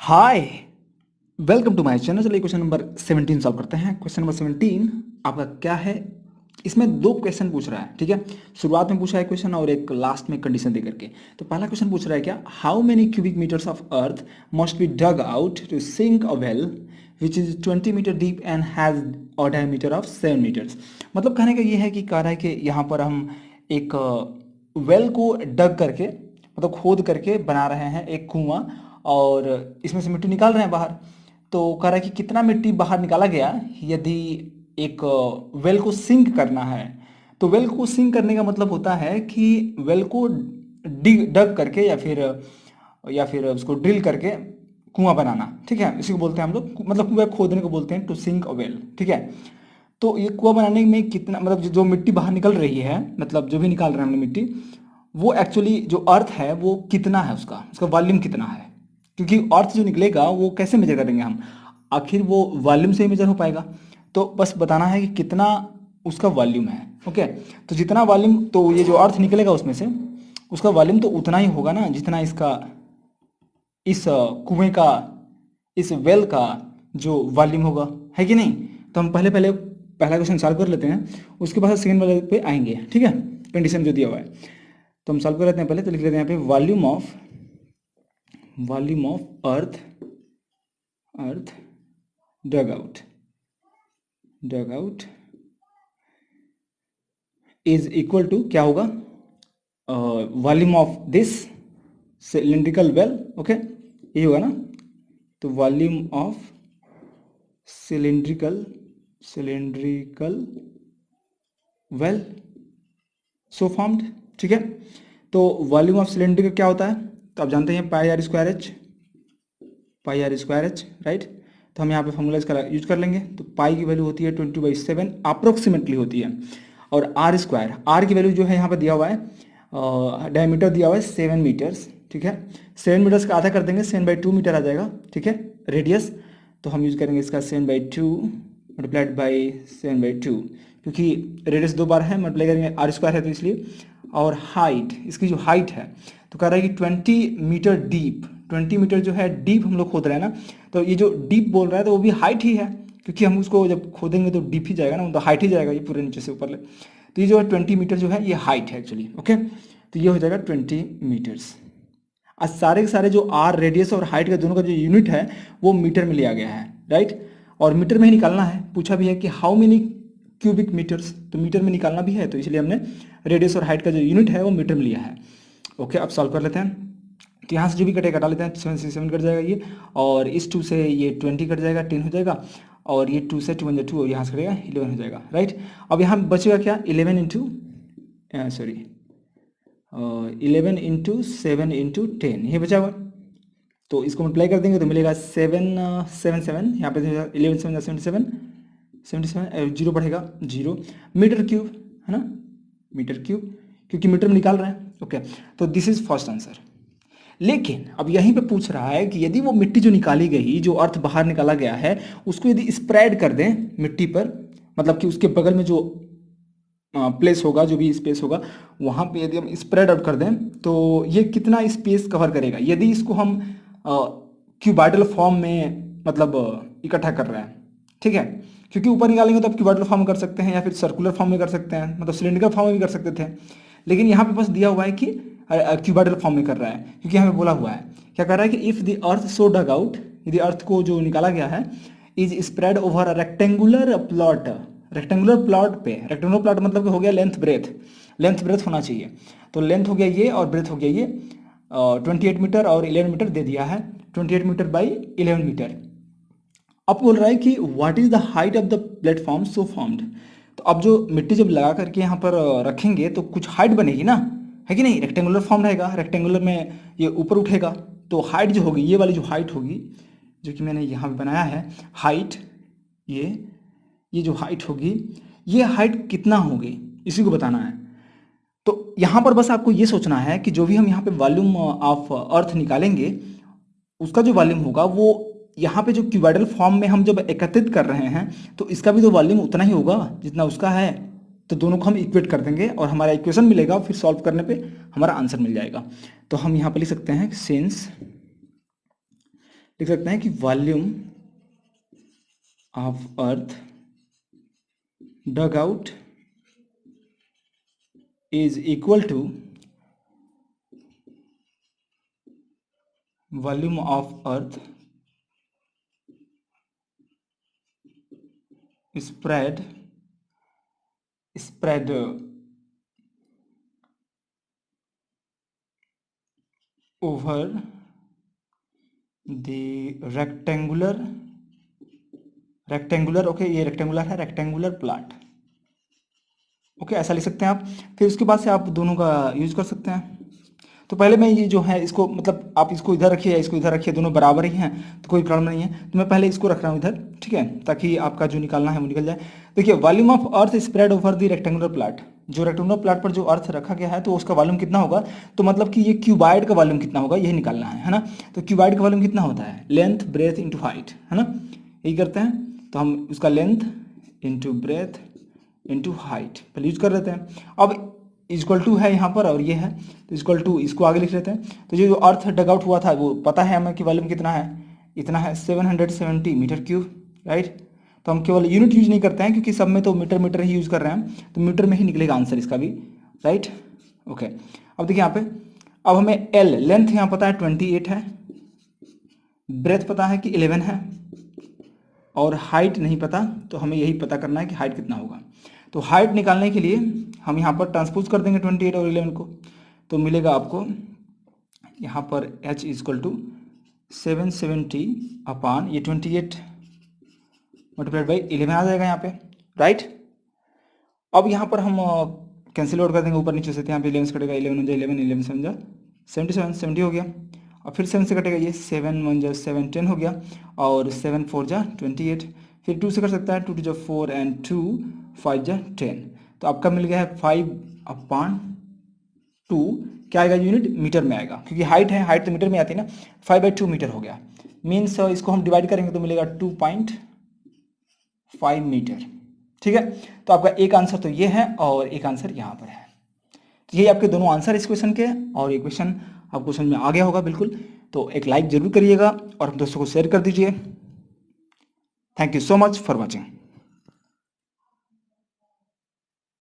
Hi, welcome to my channel. चलिए question number 17 solve करते हैं। क्वेश्चन नंबर 17 आपका क्या है? इसमें दो क्वेश्चन पूछ रहा है, ठीक है। शुरुआत में पूछा है क्वेश्चन और एक लास्ट में कंडीशन दे करके। तो पहला क्वेश्चन पूछ रहा है क्या, how many cubic metres of earth must be dug out to sink a well which is 20 metre deep and has a diameter of 7 metres. मतलब कहने का ये है कि कह रहा है कि यहाँ पर हम एक वेल को डग करके, मतलब खोद करके बना रहे हैं एक कुआं, और इसमें से मिट्टी निकाल रहे हैं बाहर। तो कह रहा है कि कितना मिट्टी बाहर निकाला गया यदि एक वेल को सिंक करना है। तो वेल को सिंक करने का मतलब होता है कि वेल को डिग डग करके या फिर उसको ड्रिल करके कुआं बनाना, ठीक है। इसी को बोलते हैं हम लोग, मतलब कुआं खोदने को बोलते हैं टू सिंक अ वेल, ठीक है। तो ये कुआं बनाने में कितना, मतलब जो मिट्टी बाहर निकल रही है, मतलब जो भी निकाल रहे हैं हम लोग मिट्टी, वो एक्चुअली जो अर्थ है वो कितना है, उसका उसका वॉल्यूम कितना है। क्योंकि अर्थ जो निकलेगा वो कैसे मेजर करेंगे हम, आखिर वो वॉल्यूम से ही मेजर हो पाएगा। तो बस बताना है कि कितना उसका वॉल्यूम है। ओके, तो जितना वॉल्यूम, तो ये जो अर्थ निकलेगा उसमें से उसका वॉल्यूम तो उतना ही होगा ना जितना इसका, इस कुएं का, इस वेल का जो वॉल्यूम होगा, है कि नहीं। तो हम पहले पहले पहला क्वेश्चन सॉल्व कर लेते हैं, उसके बाद सेकेंड वाले पे आएंगे, ठीक है। कंडीशन जो दिया हुआ है तो हम सॉल्व कर लेते हैं। पहले तो लिख लेते हैं यहाँ पे volume of earth earth dug out is equal to क्या होगा, volume of this cylindrical well. Okay, यही होगा ना। तो volume of cylindrical well so formed, ठीक है। तो वॉल्यूम ऑफ सिलेंडर क्या होता है, तो आप जानते हैं पाई आर स्क्वायर एच, राइट। तो हम यहाँ पे फॉर्मूला इसका यूज कर लेंगे। तो पाई की वैल्यू होती है 20/7 अप्रोक्सीमेटली होती है, और आर की वैल्यू जो है यहाँ पे दिया हुआ है, डायमीटर दिया हुआ है 7 मीटर्स, ठीक है। 7 मीटर्स का आधा कर देंगे, 7/2 मीटर आ जाएगा, ठीक है। रेडियस, तो हम यूज करेंगे इसका 7/2 मल्टीप्लाइड बाई 7/2, क्योंकि रेडियस दो बार है, मल्टीप्लाई करेंगे आर स्क्वायर है तो इसलिए। और हाइट, इसकी जो हाइट है तो कह रहा है कि 20 मीटर डीप, 20 मीटर जो है डीप हम लोग खोद रहे हैं ना। तो ये जो डीप बोल रहा है तो वो भी हाइट ही है, क्योंकि हम उसको जब खोदेंगे तो डीप ही जाएगा ना, तो हाइट ही जाएगा ये पूरे नीचे से ऊपर ले। तो ये जो है 20 मीटर जो है ये हाइट है एक्चुअली। ओके, तो ये हो जाएगा 20 मीटर्स। आज सारे के सारे जो आर, रेडियस और हाइट का दोनों का जो यूनिट है वो मीटर में लिया गया है, राइट। और मीटर में ही निकालना है। पूछा भी है कि हाउ मेनी क्यूबिक मीटर्स, तो मीटर में निकालना भी है, तो इसलिए हमने रेडियस और हाइट का जो यूनिट है वो मीटर में लिया है। ओके, अब सॉल्व कर लेते हैं। तो यहाँ से जो भी कटेगा कटा लेते हैं, 7 से 7 कट जाएगा ये, और इस 2 से ये 20 कट जाएगा, 10 हो जाएगा, और ये 2 से 2 1 2, और यहाँ से कटेगा 11 हो जाएगा, राइट। अब यहाँ बचेगा क्या, 11 इंटू, सॉरी 11 इंटू 7 इंटू 10, ये बचा हुआ। तो इसको मल्टीप्लाई कर देंगे तो मिलेगा 7 यहाँ पे 11 7 77 जीरो बढ़ेगा, जीरो मीटर क्यूब, है ना, मीटर क्यूब, क्योंकि मीटर में निकाल रहे हैं। ओके, तो दिस इज फर्स्ट आंसर। लेकिन अब यहीं पे पूछ रहा है कि यदि वो मिट्टी जो निकाली गई, जो अर्थ बाहर निकाला गया है, उसको यदि स्प्रेड कर दें मिट्टी पर, मतलब कि उसके बगल में जो प्लेस होगा, जो भी स्पेस होगा, वहाँ पे यदि हम स्प्रेड आउट कर दें तो ये कितना स्पेस कवर करेगा, यदि इसको हम क्यूबाइडल फॉर्म में मतलब इकट्ठा कर रहे हैं, ठीक है। क्योंकि ऊपर निकालेंगे तो आप क्यूबाइडल फॉर्म में कर सकते हैं या फिर सर्कुलर फॉर्म में कर सकते हैं, मतलब सिलेंड्रिकल फॉर्म में भी कर सकते थे। लेकिन यहाँ पे बस दिया हुआ है कि क्यूबाइडल फॉर्म में कर रहा है, क्योंकि हमें बोला हुआ है, क्या कर रहा है कि if the earth so dug out, यदि अर्थ को जो निकाला गया है is spread over a rectangular plot, rectangular plot पे, रेक्टेंगुलर प्लॉट मतलब कि हो गया लेंथ ब्रेथ होना चाहिए। तो लेंथ हो गया ये और ब्रेथ हो गया ये, 28 मीटर और 11 मीटर दे दिया है, 28 मीटर बाई 11 मीटर। अब बोल रहा है कि what is the height of the platform so formed. तो अब जो मिट्टी जब लगा करके यहाँ पर रखेंगे तो कुछ हाइट बनेगी ना, है कि नहीं। रेक्टेंगुलर फॉर्म रहेगा, रेक्टेंगुलर में ये ऊपर उठेगा, तो हाइट जो होगी, ये वाली जो हाइट होगी, जो कि मैंने यहाँ पे बनाया है हाइट, ये जो हाइट होगी, ये हाइट कितना होगी इसी को बताना है। तो यहाँ पर बस आपको ये सोचना है कि जो भी हम यहाँ पे वॉल्यूम ऑफ अर्थ निकालेंगे, उसका जो वॉल्यूम होगा वो यहाँ पे जो क्यूबाइडल फॉर्म में हम जब एकत्रित कर रहे हैं तो इसका भी तो वॉल्यूम उतना ही होगा जितना उसका है। तो दोनों को हम इक्वेट कर देंगे और हमारा इक्वेशन मिलेगा, फिर सॉल्व करने पे हमारा आंसर मिल जाएगा। तो हम यहाँ पे लिख सकते हैं सिंस लिख सकते हैं कि volume of earth dug out is equal to volume of earth spread over the rectangular okay, ये रेक्टेंगुलर है, रेक्टेंगुलर प्लॉट। ओके, ऐसा लिख सकते हैं आप। फिर उसके बाद से आप दोनों का यूज कर सकते हैं। तो पहले मैं ये जो है इसको, मतलब आप इसको इधर रखिए या इसको इधर रखिए, दोनों बराबर ही हैं तो कोई प्रॉब्लम नहीं है। तो मैं पहले इसको रख रहा हूँ इधर, ठीक है, ताकि आपका जो निकालना है वो निकल जाए। देखिए, volume of earth spread over the rectangular plot, जो रेक्टेंगुलर प्लॉट पर जो अर्थ रखा गया है तो उसका वॉल्यूम कितना होगा, तो मतलब कि ये क्यूबाइड का वॉल्यूम कितना होगा यही निकालना है ना। तो क्यूबाइड का वॉल्यूम कितना होता है, लेंथ ब्रेथ इंटू हाइट, है ना, यही करते हैं। तो हम उसका length into breadth into height पहले यूज कर लेते हैं। अब इक्वल टू है यहाँ पर और ये है, तो इक्वल टू इसको आगे लिख लेते हैं। तो जो अर्थ डग आउट हुआ था वो पता है हमें कि वॉल्यूम कितना है, इतना है 770 मीटर क्यूब, राइट। तो हम केवल यूनिट यूज नहीं करते हैं क्योंकि सब में तो मीटर मीटर ही यूज कर रहे हैं, तो मीटर में ही निकलेगा आंसर इसका भी, राइट। ओके, अब देखिए यहाँ पे, अब हमें एल लेंथ यहाँ पता है 28 है, ब्रेथ पता है कि 11 है, और हाइट नहीं पता, तो हमें यही पता करना है कि हाइट कितना होगा। तो हाइट निकालने के लिए हम यहाँ पर ट्रांसपोज कर देंगे 28 और 11 को, तो मिलेगा आपको यहाँ पर h इक्वल टू 770 अपान ये 28 मल्टीप्लाइड बाई 11 आ जाएगा यहाँ पे, राइट। अब यहाँ पर हम कैंसिल आउट कर देंगे ऊपर नीचे से, यहाँ पे 11 से कटेगा, 11 1 जा 11, 11 7 जा 77, 70 हो गया। और फिर 7 से कटेगा ये 7 1 जा 7 10 हो गया, और 7 4 जा 28, फिर 2 से कर सकता है, 2 2 जा 4 एंड 2 5 जा 10। तो आपका मिल गया है 5/2, क्या आएगा यूनिट, मीटर में आएगा, क्योंकि हाइट है, हाइट तो मीटर में आती है ना। 5/2 मीटर हो गया, मीन्स इसको हम डिवाइड करेंगे तो मिलेगा 2.5 मीटर, ठीक है। तो आपका एक आंसर तो ये है और एक आंसर यहाँ पर है। तो ये आपके दोनों आंसर इस क्वेश्चन के, और ये क्वेश्चन आपको समझ में आ गया होगा बिल्कुल। तो एक लाइक जरूर करिएगा और दोस्तों को शेयर कर दीजिए। Thank you so much for watching.